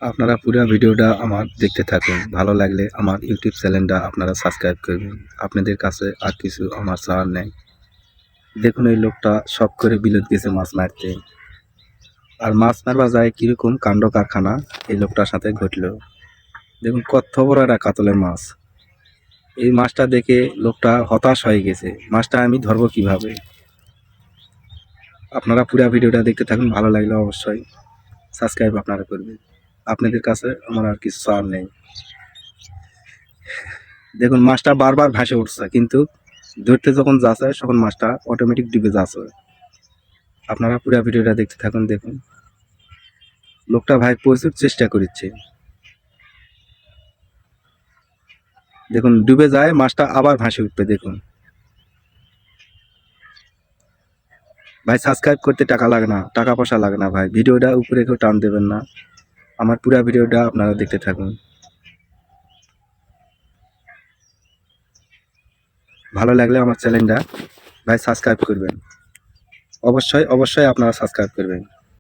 আপনারা পুরো ভিডিওটা আমার দেখতে থাকুন। ভালো লাগলে আমার ইউটিউব চ্যানেলটা আপনারা সাবস্ক্রাইব করবেন। আপনাদের কাছে আর কিছু আমার চাওয়ার নেই। দেখুন এই লোকটা শখ করে বিলেত গেছে মাছ মারতে। আর মাছ মারবা যায় কিরকম কাণ্ড কারখানা এই লোকটার সাথে ঘটলো। দেখুন কত বড় একটা কাতলের মাছ। এই মাছটা দেখে লোকটা হতাশ হয়ে গেছে। মাছটা আমি ধরবো কিভাবে? আপনারা পুরো ভিডিওটা দেখতে থাকুন। ভালো লাগলে অবশ্যই সাবস্ক্রাইব আপনারা করবেন। আপনাদের কাছে আমার আর কিছু চাওয়ার নেই। দেখুন মাছটা বারবার ভাসে উঠছে, কিন্তু ধরতে যখন যাচ্ছে তখন মাছটা অটোমেটিক ডুবে যাচ্ছে। আপনারা পুরো ভিডিওটা দেখতে থাকুন। দেখুন লোকটা ভাই প্রচুর চেষ্টা করছে। দেখুন ডুবে যায়, মাছটা আবার ভাসে উঠবে। দেখুন ভাই সাবস্ক্রাইব করতে টাকা লাগে না, টাকা পয়সা লাগে না ভাই। ভিডিওটা উপরে কেউ টান দেবেন না, আমার পুরো ভিডিওটা আপনারা দেখতে থাকুন। ভালো লাগলে আমার চ্যানেলটা ভাই সাবস্ক্রাইব করবেন। অবশ্যই অবশ্যই আপনারা সাবস্ক্রাইব করবেন।